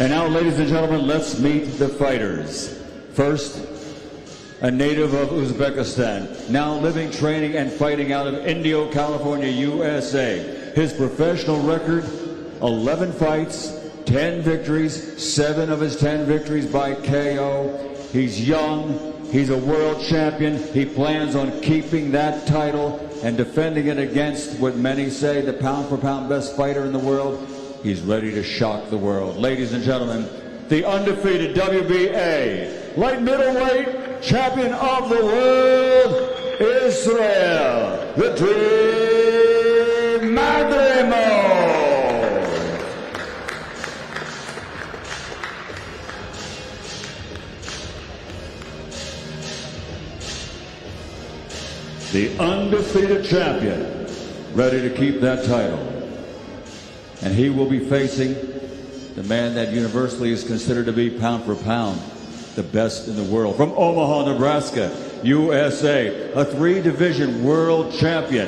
And now, ladies and gentlemen, let's meet the fighters. First, a native of Uzbekistan, now living, training, and fighting out of Indio, California, USA. His professional record, 11 fights, 10 victories, 7 of his 10 victories by KO. He's young, he's a world champion. He plans on keeping that title and defending it against what many say the pound-for-pound best fighter in the world. He's ready to shock the world. Ladies and gentlemen, the undefeated WBA light middleweight champion of the world, Israil, the Dream Madrimov. The undefeated champion, ready to keep that title. And he will be facing the man that universally is considered to be pound for pound the best in the world. From Omaha, Nebraska, USA, a 3-division world champion.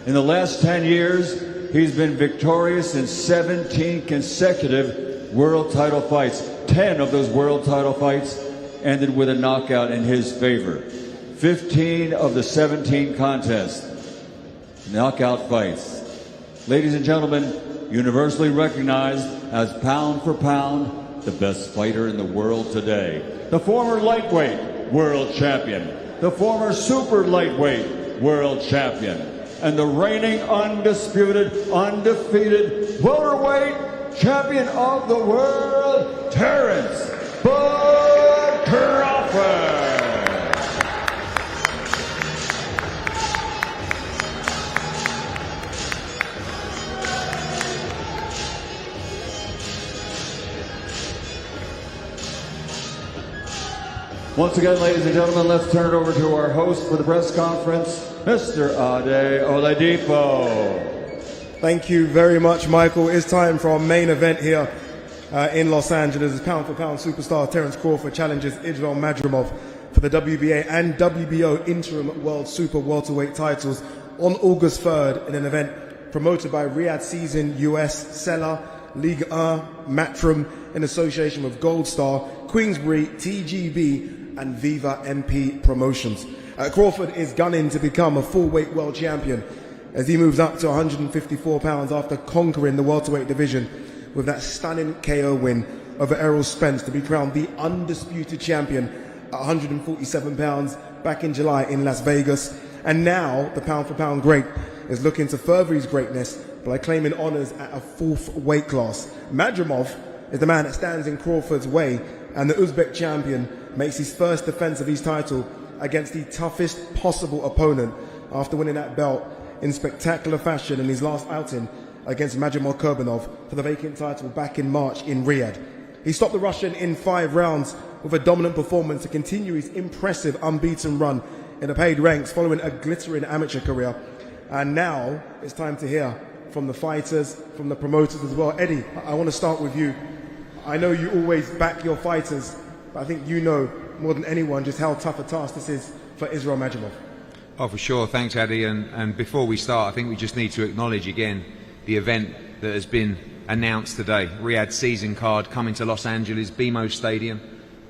In the last 10 years, he's been victorious in 17 consecutive world title fights. 10 of those world title fights ended with a knockout in his favor. 15 of the 17 contests, knockout fights. Ladies and gentlemen, universally recognized as pound for pound the best fighter in the world today. The former lightweight world champion, the former super lightweight world champion, and the reigning undisputed, undefeated welterweight champion of the world, Terence Crawford. Once again, ladies and gentlemen, let's turn it over to our host for the press conference, Mr. Ade Oladipo. Thank you very much, Michael. It's time for our main event here in Los Angeles. Pound-for-pound superstar Terence Crawford challenges Israil Madrimov for the WBA and WBO interim world super welterweight titles on August 3rd in an event promoted by Riyadh Season US, Seller, Ligue 1, Matchroom in association with Gold Star, Queensbury, TGB, and Viva MP Promotions. Crawford is gunning to become a full-weight world champion as he moves up to 154 pounds after conquering the welterweight division with that stunning KO win over Errol Spence to be crowned the undisputed champion at 147 pounds back in July in Las Vegas. And now the pound-for-pound great is looking to further his greatness by claiming honours at a 4th weight class. Madrimov is the man that stands in Crawford's way, and the Uzbek champion makes his first defence of his title against the toughest possible opponent after winning that belt in spectacular fashion in his last outing against Madrimov Kurbanov for the vacant title back in March in Riyadh. He stopped the Russian in 5 rounds with a dominant performance to continue his impressive unbeaten run in the paid ranks following a glittering amateur career. And now it's time to hear from the fighters, from the promoters as well. Eddie, I want to start with you. I know you always back your fighters, but I think you know more than anyone just how tough a task this is for Israil Madrimov. Oh, for sure. Thanks, Addy. And before we start, I think we just need to acknowledge again the event that has been announced today. Riyadh season card coming to Los Angeles, BMO Stadium,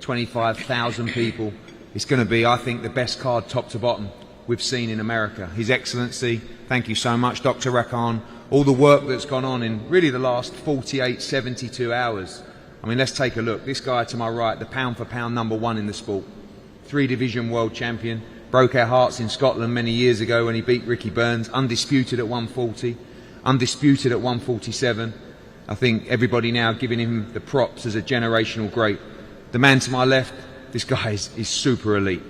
25,000 people. It's going to be, I think, the best card top to bottom we've seen in America. His Excellency, thank you so much, Dr. Rakan. All the work that's gone on in really the last 48, 72 hours. I mean, let's take a look. This guy to my right, the pound-for-pound #1 in the sport. 3-division world champion. Broke our hearts in Scotland many years ago when he beat Ricky Burns. Undisputed at 140. Undisputed at 147. I think everybody now giving him the props as a generational great. The man to my left, this guy is super elite.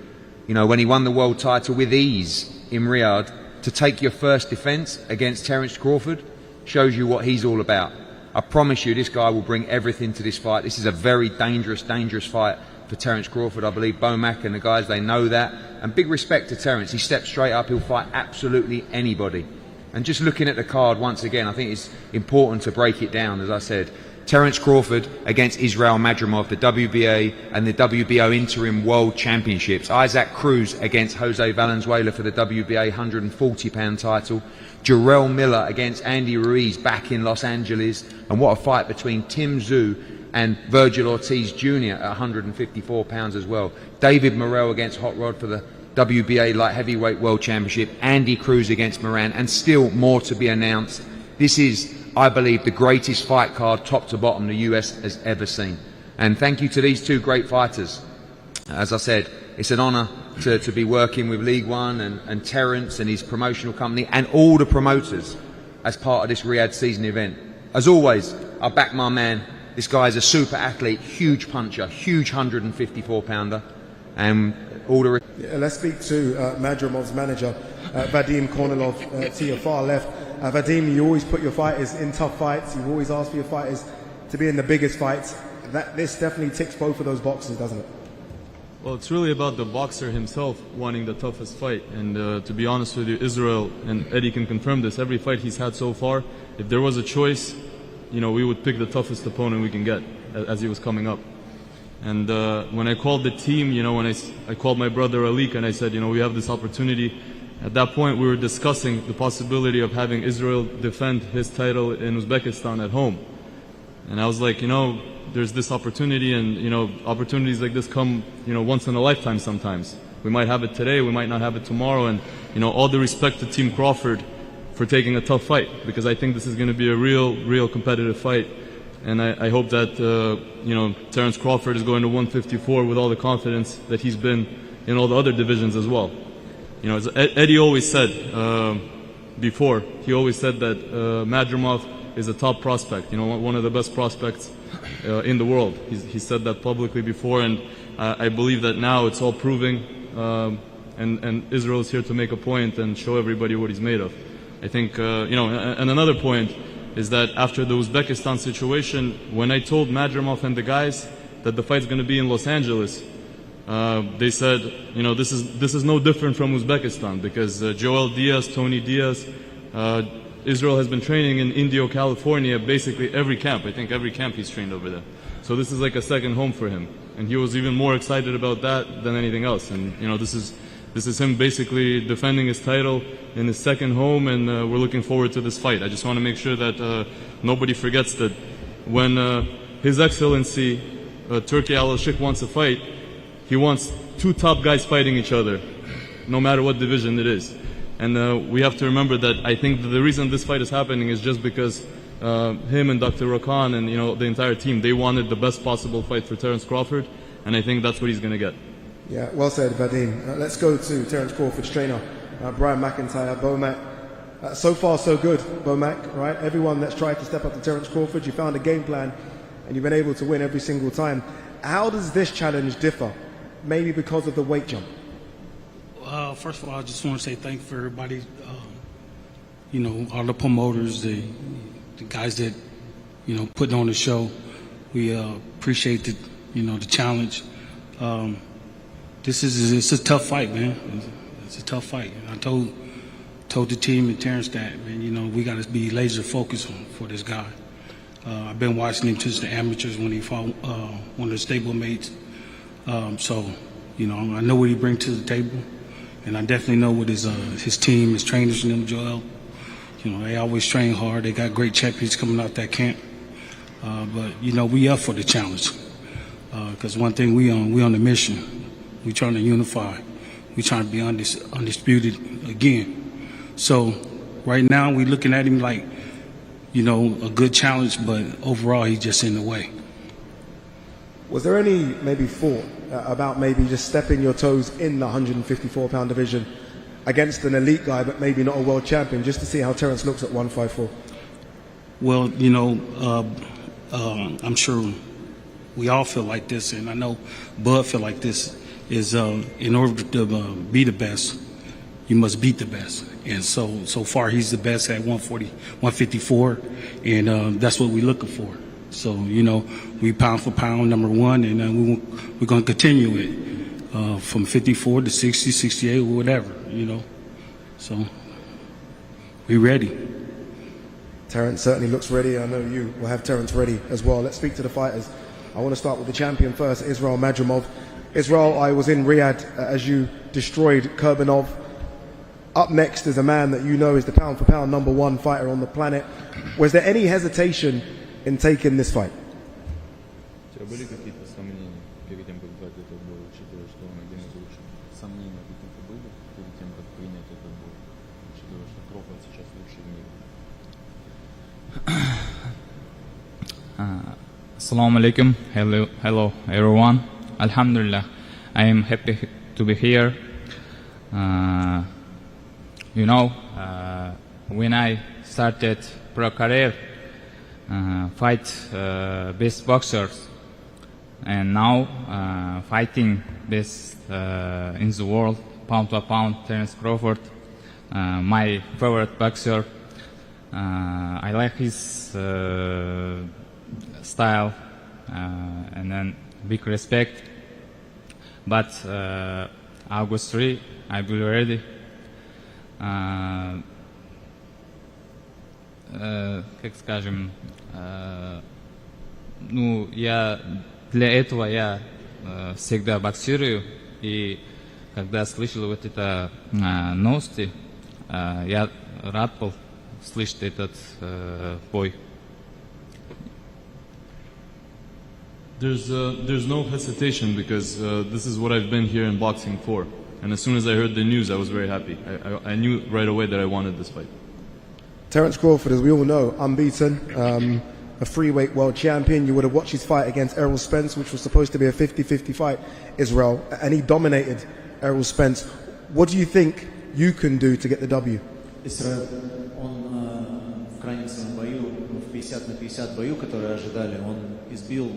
You know, when he won the world title with ease in Riyadh, to take your first defence against Terence Crawford shows you what he's all about. I promise you this guy will bring everything to this fight. This is a very dangerous fight for Terence Crawford. I believe Bomac and the guys, they know that. And big respect to Terence. He steps straight up. He'll fight absolutely anybody. And just looking at the card once again, I think it's important to break it down, as I said. Terence Crawford against Israil Madrimov, the WBA and the WBO Interim World Championships. Isaac Cruz against Jose Valenzuela for the WBA 140-pound title. Jarrell Miller against Andy Ruiz back in Los Angeles. And what a fight between Tim Tszyu and Virgil Ortiz Jr. at 154 pounds as well. David Morrell against Hot Rod for the WBA Light Heavyweight World Championship. Andy Cruz against Moran, and still more to be announced. This is, I believe, the greatest fight card, top to bottom, the US has ever seen. And thank you to these two great fighters. As I said, it's an honour to be working with League One and Terence and his promotional company and all the promoters as part of this Riyadh season event. As always, I back my man. This guy is a super athlete, huge puncher, huge 154 pounder, and all the... Let's speak to Madrimov's manager, Vadim Kornilov, to your far left. Vadim, you always put your fighters in tough fights. You always ask for your fighters to be in the biggest fights. This definitely ticks both of those boxes, doesn't it? Well, it's really about the boxer himself wanting the toughest fight. And to be honest with you, Israil, and Eddie can confirm this, every fight he's had so far, if there was a choice, we would pick the toughest opponent we can get as he was coming up. And when I called the team, when I called my brother Alik and I said, we have this opportunity. At that point, we were discussing the possibility of having Israil defend his title in Uzbekistan at home. And I was like, there's this opportunity, and opportunities like this come once in a lifetime sometimes. We might have it today, we might not have it tomorrow, and all the respect to Team Crawford for taking a tough fight, because I think this is going to be a real competitive fight. And I hope that Terence Crawford is going to 154 with all the confidence that he's been in all the other divisions as well. As Eddie always said before, he always said that Madrimov is a top prospect, one of the best prospects in the world. He said that publicly before, and I believe that now it's all proving, and Israil is here to make a point and show everybody what he's made of. I think, and another point is that after the Uzbekistan situation, when I told Madrimov and the guys that the fight's going to be in Los Angeles, they said, this is no different from Uzbekistan, because Joel Diaz, Tony Diaz, Israil has been training in Indio, California, basically every camp. I think every camp he's trained over there. So this is like a second home for him. And he was even more excited about that than anything else. And, this is him basically defending his title in his second home, and we're looking forward to this fight. I just want to make sure that nobody forgets that when His Excellency Turki Al-Sheikh wants a fight, he wants two top guys fighting each other, no matter what division it is. And we have to remember that I think that the reason this fight is happening is just because him and Dr. Rakan and the entire team, they wanted the best possible fight for Terence Crawford, and I think that's what he's going to get. Yeah, well said, Vadim. Let's go to Terence Crawford's trainer, Brian McIntyre. Bomac, so far so good, Bomac, right? Everyone that's tried to step up to Terence Crawford, you found a game plan, and you've been able to win every single time. How does this challenge differ? Maybe because of the weight jump? First of all, I just want to say thank you for everybody, all the promoters, the guys that, putting on the show. We appreciate the challenge. It's a tough fight, man. It's a tough fight. I told the team and Terence that, man, we got to be laser focused for this guy. I've been watching him since the amateurs when he fought one of the stablemates. So, I know what he brings to the table. And I definitely know what his team, his trainers and them, Joel, they always train hard. They got great champions coming out that camp. But, we up for the challenge. Because one thing, we on the mission. We trying to unify. We trying to be undisputed again. So right now we looking at him like, a good challenge, but overall he's just in the way. Was there any maybe thought about maybe just stepping your toes in the 154-pound division against an elite guy, but maybe not a world champion, just to see how Terence looks at 154? Well, I'm sure we all feel like this, and I know Bud feel like this, is in order to be the best, you must beat the best. And so far he's the best at 154, and that's what we're looking for. So, we pound for pound number one, and we're going to continue it from 54 to 60, 68, or whatever, So, we ready. Terence certainly looks ready. I know you will have Terence ready as well. Let's speak to the fighters. I want to start with the champion first, Israil Madrimov. Israil, I was in Riyadh as you destroyed Kurbanov. Up next is a man that is the pound-for-pound number one fighter on the planet. Was there any hesitation in taking this fight? тебя были какие-то сомнения перед тем, как взять этот бой, учитывая, что он один из лучших? Сомнения какие-то были перед тем, как принять этот бой, учитывая, что Кроуфорд сейчас лучший в мире? Assalamu alaikum. Hello everyone. Alhamdulillah. I am happy to be here. When I started pro career, fight best boxers, and now fighting best in the world, pound to pound, Terence Crawford, my favorite boxer. I like his style, and then big respect. But August 3, I will be ready. Как скажем, для этого я всегда боксирую, и когда слышал вот это новости, я рад был слышать этот бой. There's no hesitation because this is what I've been here in boxing for. And as soon as I heard the news, I was very happy. I knew right away that I wanted this fight. Terence Crawford, as we all know, unbeaten, a freeweight world champion. You would have watched his fight against Errol Spence, which was supposed to be a 50-50 fight, Israil, and he dominated Errol Spence. What do you think you can do to get the W? Израиль, он в крайнем своем бою, в 50 на 50 бою, который ожидали, он избил,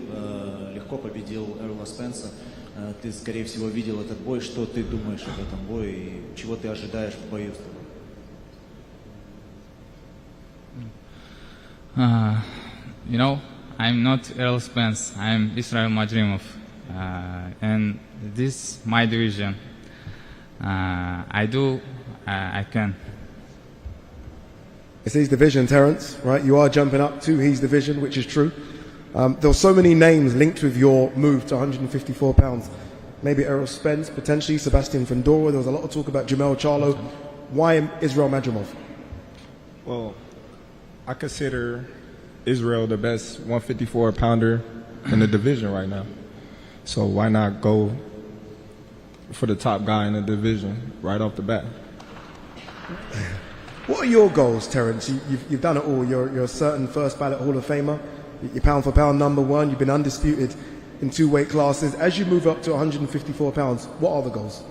легко победил Эрла Спенса. Ты, скорее всего, видел этот бой. Что ты думаешь об этом бое и чего ты ожидаешь в бою? I'm not Errol Spence. I'm Israil Madrimov, and this is my division. I can. It's his division, Terence, right? You are jumping up to his division, which is true. There were so many names linked with your move to 154 pounds. Maybe Errol Spence, potentially Sebastian Fundora. There was a lot of talk about Jamel Charlo. Why Israil Madrimov? Well, I consider Israil the best 154 pounder in the division right now. So why not go for the top guy in the division right off the bat? What are your goals, Terence? You've done it all. You're a certain first ballot Hall of Famer. You're pound for pound number one. You've been undisputed in 2 weight classes. As you move up to 154 pounds, what are the goals?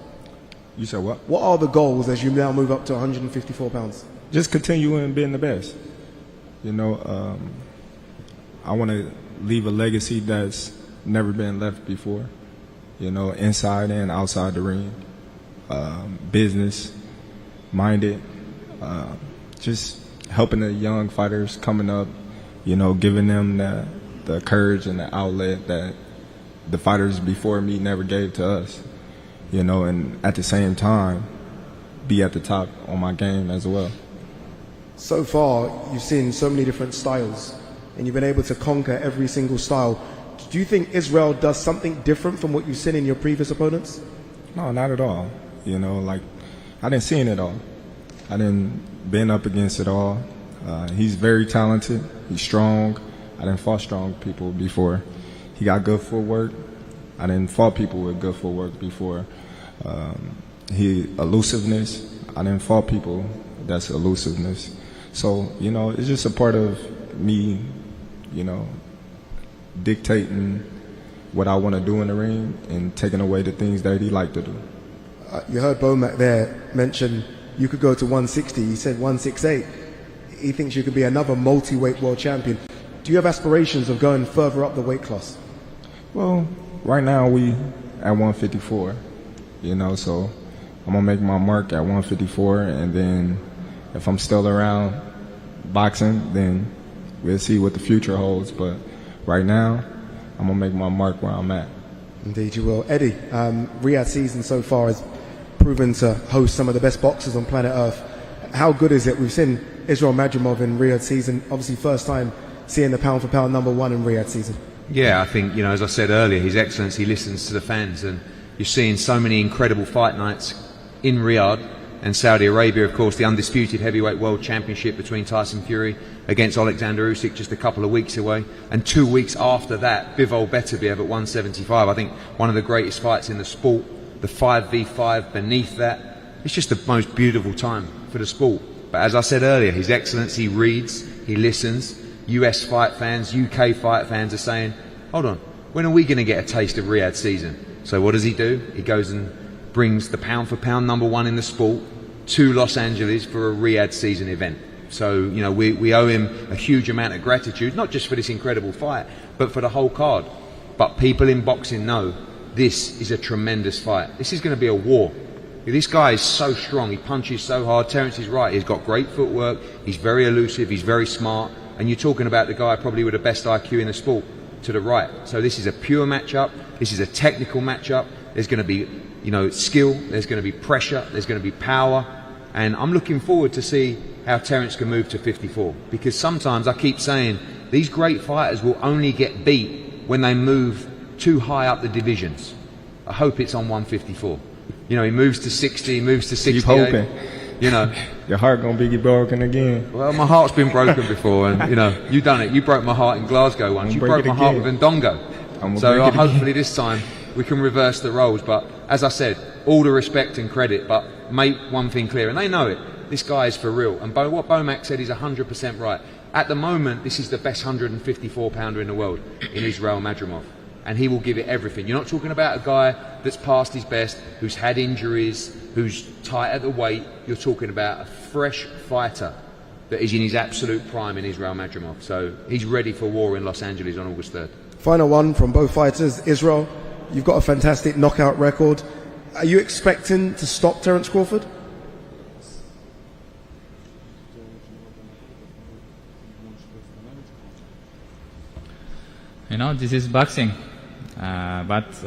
You said what? What are the goals as you now move up to 154 pounds? Just continuing being the best. I want to leave a legacy that's never been left before. Inside and outside the ring. Business minded. Just helping the young fighters coming up, giving them the courage and the outlet that the fighters before me never gave to us, and at the same time, be at the top on my game as well. So far, you've seen so many different styles, and you've been able to conquer every single style. Do you think Israil does something different from what you've seen in your previous opponents? No, not at all. I didn't see it all. I didn't been up against it all. He's very talented. He's strong. I didn't fought strong people before. He got good footwork. I didn't fought people with good footwork before. Elusiveness. I didn't fought people that's elusiveness. So, it's just a part of me, dictating what I want to do in the ring and taking away the things that he liked to do. You heard Bomac there mention you could go to 160. He said 168. He thinks you could be another multi-weight world champion. Do you have aspirations of going further up the weight class? Well, right now we at 154, so I'm going to make my mark at 154, and then if I'm still around boxing, then we'll see what the future holds. But right now, I'm going to make my mark where I'm at. Indeed you will. Eddie, Riyadh season so far has proven to host some of the best boxers on planet Earth. How good is it? We've seen Israil Madrimov in Riyadh season, obviously first time seeing the pound for pound number one in Riyadh season. Yeah, I think, as I said earlier, His Excellency listens to the fans, and you're seeing so many incredible fight nights in Riyadh, and Saudi Arabia, of course, the undisputed heavyweight world championship between Tyson Fury against Alexander Usyk just a couple of weeks away, and 2 weeks after that, Bivol Beterbiev at 175. I think one of the greatest fights in the sport, the 5v5 beneath that. It's just the most beautiful time for the sport. But as I said earlier, His Excellency reads, he listens. US fight fans, UK fight fans are saying, hold on, when are we going to get a taste of Riyadh season? So what does he do? He goes and brings the pound for pound #1 in the sport to Los Angeles for a Riyadh season event. So, you know, we owe him a huge amount of gratitude, not just for this incredible fight, but for the whole card. But people in boxing know this is a tremendous fight. This is going to be a war. This guy is so strong, he punches so hard. Terence is right, he's got great footwork, he's very elusive, he's very smart, and you're talking about the guy probably with the best IQ in the sport to the right. So this is a pure matchup, this is a technical matchup. There's going to be, you know, skill, there's going to be pressure, there's going to be power, and I'm looking forward to see how Terence can move to 54, because sometimes I keep saying these great fighters will only get beat when they move too high up the divisions. I hope it's on 154. You know, he moves to 60, he moves to 68. Keep hoping. You know, your heart gonna be broken again. Well, my heart's been broken before, and you know, you done it. You broke my heart in Glasgow once. You broke my heart with Ndongo. So hopefully this time we can reverse the roles. But as I said, all the respect and credit, but make one thing clear, and they know it. This guy is for real. And what Bomac said is 100% right. At the moment, this is the best 154 pounder in the world in Israil Madrimov. And he will give it everything. You're not talking about a guy that's past his best, who's had injuries, who's tight at the weight. You're talking about a fresh fighter that is in his absolute prime in Israil Madrimov. So he's ready for war in Los Angeles on August 3rd. Final one from both fighters. Israil, you've got a fantastic knockout record. Are you expecting to stop Terence Crawford? You know, this is boxing. But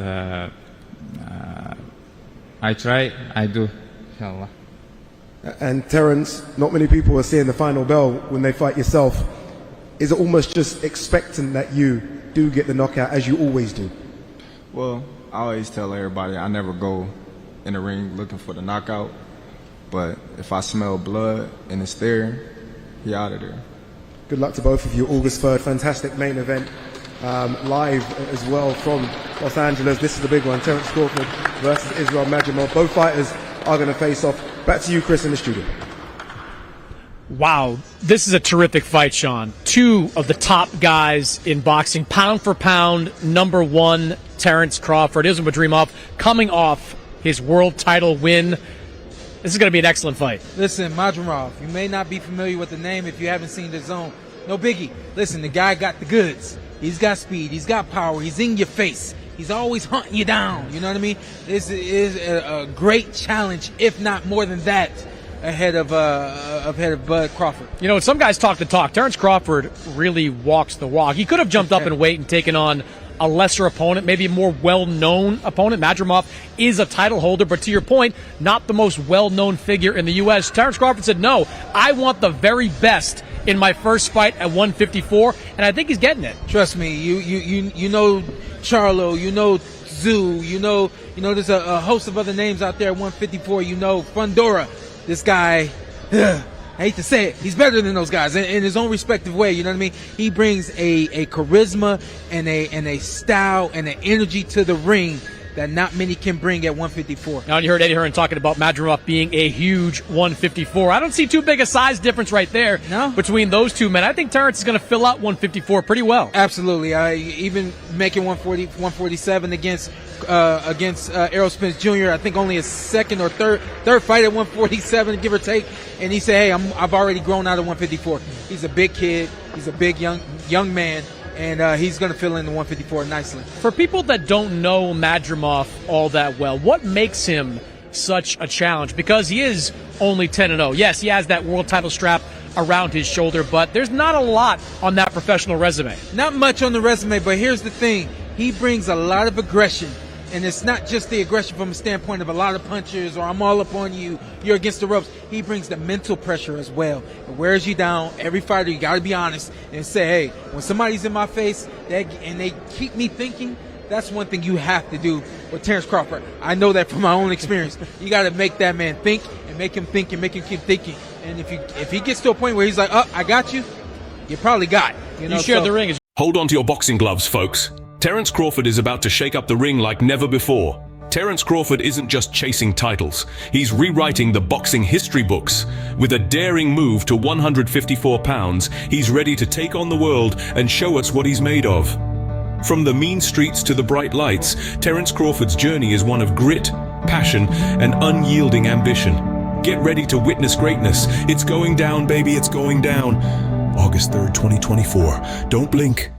I try, I do, inshallah. And Terence, not many people are seeing the final bell when they fight yourself. Is it almost just expecting that you do get the knockout as you always do? Well, I always tell everybody I never go in the ring looking for the knockout. But if I smell blood and it's there, he out of there. Good luck to both of you. August 3rd, fantastic main event. Live as well from Los Angeles. This is the big one, Terence Crawford versus Israil Madrimov. Both fighters are going to face off. Back to you, Chris, in the studio. Wow, this is a terrific fight, Sean. Two of the top guys in boxing, pound for pound, #1, Terence Crawford, Israil Madrimov, coming off his world title win. This is going to be an excellent fight. Listen, Madrimov, you may not be familiar with the name if you haven't seen The Zone. No biggie. Listen, the guy got the goods. He's got speed. He's got power. He's in your face. He's always hunting you down. You know what I mean? This is a great challenge, if not more than that, ahead of Bud Crawford. You know, some guys talk the talk. Terence Crawford really walks the walk. He could have jumped up in weight and taken on a lesser opponent, maybe a more well-known opponent. Madrimov is a title holder, but to your point, not the most well-known figure in the U.S. Terence Crawford said, no, I want the very best in my first fight at 154, and I think he's getting it. Trust me, you know Charlo, you know Zoo, you know there's a host of other names out there at 154. You know Fundora. This guy, I hate to say it, he's better than those guys in his own respective way. You know what I mean? He brings a charisma and a style and an energy to the ring that not many can bring at 154. Now you heard Eddie Hearn talking about Madrimov being a huge 154. I don't see too big a size difference right there between those two men. I think Terence is going to fill out 154 pretty well. Absolutely. Even making 147 against Errol Spence Jr. I think only his second or third fight at 147, give or take. And he said, "Hey, I've already grown out of 154." He's a big kid. He's a big young man. And he's going to fill in the 154 nicely. For people that don't know Madrimov all that well, what makes him such a challenge? Because he is only 10-0. Yes, he has that world title strap around his shoulder, but there's not a lot on that professional resume. Not much on the resume, but here's the thing. He brings a lot of aggression. And it's not just the aggression from a standpoint of a lot of punches or I'm all up on you, you're against the ropes. He brings the mental pressure as well. It wears you down. Every fighter, you got to be honest and say, hey, when somebody's in my face and they keep me thinking, that's one thing you have to do with Terence Crawford. I know that from my own experience. You got to make that man think and make him think and make him keep thinking. And if he gets to a point where he's like, oh, I got you, you probably got. You shared the ring. Hold on to your boxing gloves, folks. Terence Crawford is about to shake up the ring like never before. Terence Crawford isn't just chasing titles. He's rewriting the boxing history books. With a daring move to 154 pounds, he's ready to take on the world and show us what he's made of. From the mean streets to the bright lights, Terence Crawford's journey is one of grit, passion, and unyielding ambition. Get ready to witness greatness. It's going down, baby, it's going down. August 3rd, 2024. Don't blink.